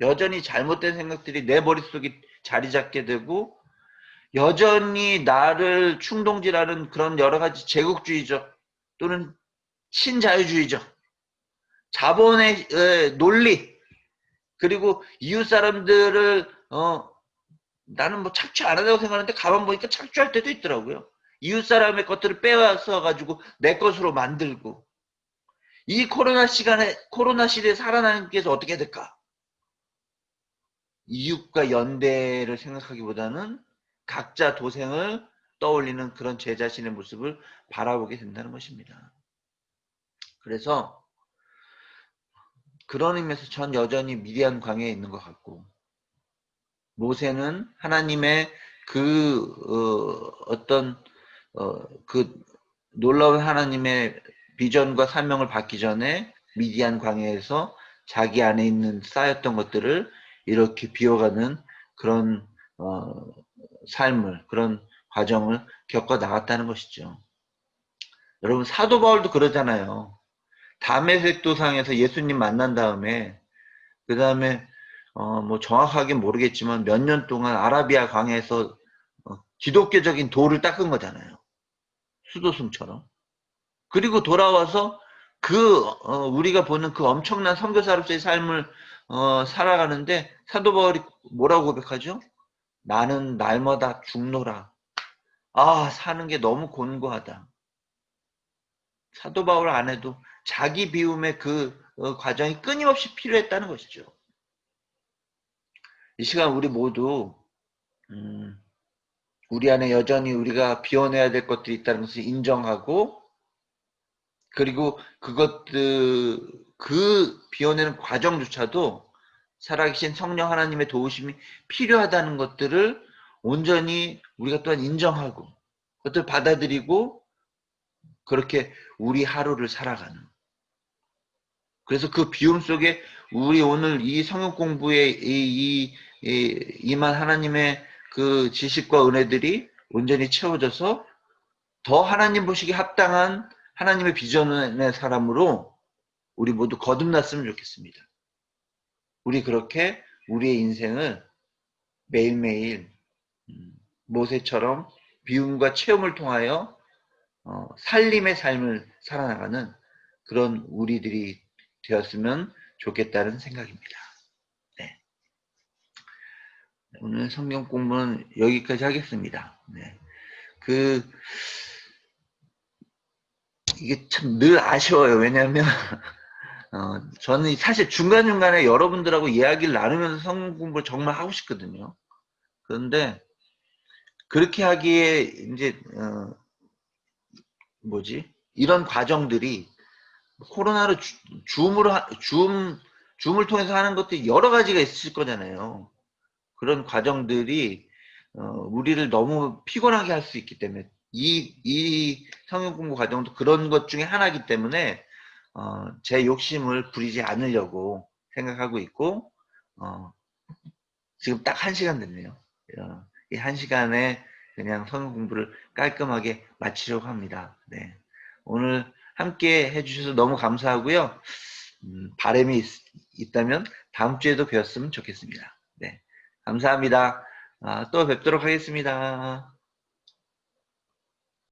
여전히 잘못된 생각들이 내 머릿속에 자리 잡게 되고 여전히 나를 충동질하는 그런 여러 가지 제국주의적 또는 신자유주의적 자본의 논리 그리고 이웃 사람들을 나는 뭐 착취 안 한다고 생각하는데 가만 보니까 착취할 때도 있더라고요. 이웃 사람의 것들을 빼앗아 가지고 내 것으로 만들고 이 코로나 시대에 살아나는 게 어떻게 될까? 이웃과 연대를 생각하기보다는 각자 도생을 떠올리는 그런 제 자신의 모습을 바라보게 된다는 것입니다. 그래서 그런 의미에서 전 여전히 미디안 광야에 있는 것 같고 모세는 하나님의 그 놀라운 하나님의 비전과 사명을 받기 전에 미디안 광야에서 자기 안에 있는 쌓였던 것들을 이렇게 비워가는 그런 삶을 그런 과정을 겪어 나갔다는 것이죠. 여러분 사도 바울도 그러잖아요. 다메섹 도상에서 예수님 만난 다음에 그 다음에 뭐 정확하게 모르겠지만 몇 년 동안 아라비아 광야에서 기독교적인 돌을 닦은 거잖아요. 수도승처럼. 그리고 돌아와서 우리가 보는 그 엄청난 선교사로서의 삶을 살아가는데 사도 바울이 뭐라고 고백하죠? 나는 날마다 죽노라. 아, 사는 게 너무 곤고하다. 사도 바울 안에도 자기 비움의 그 과정이 끊임없이 필요했다는 것이죠. 이 시간 우리 모두 우리 안에 여전히 우리가 비워내야 될 것들이 있다는 것을 인정하고 그리고 그 비워내는 과정조차도 살아계신 성령 하나님의 도우심이 필요하다는 것들을 온전히 우리가 또한 인정하고 그것들을 받아들이고 그렇게 우리 하루를 살아가는 그래서 그 비움 속에 우리 오늘 이 성경 공부에 임한 하나님의 그 지식과 은혜들이 온전히 채워져서 더 하나님 보시기에 합당한 하나님의 비전의 사람으로 우리 모두 거듭났으면 좋겠습니다. 우리 그렇게 우리의 인생을 매일매일 모세처럼 비움과 체험을 통하여 살림의 삶을 살아나가는 그런 우리들이 되었으면 좋겠다는 생각입니다. 네. 오늘 성경 공부는 여기까지 하겠습니다. 네. 이게 참 늘 아쉬워요. 왜냐하면 저는 사실 중간중간에 여러분들하고 이야기를 나누면서 성경 공부를 정말 하고 싶거든요. 그런데 그렇게 하기에 이제 이런 과정들이 코로나로 줌을 통해서 하는 것들이 여러 가지가 있을 거잖아요. 그런 과정들이 우리를 너무 피곤하게 할 수 있기 때문에 이 성경 공부 과정도 그런 것 중에 하나이기 때문에 제 욕심을 부리지 않으려고 생각하고 있고 지금 딱 1시간 됐네요. 이 1시간에 그냥 성경 공부를 깔끔하게 마치려고 합니다. 네. 오늘 함께 해주셔서 너무 감사하고요. 바람이 있다면 다음 주에도 뵈었으면 좋겠습니다. 네. 감사합니다. 또 뵙도록 하겠습니다.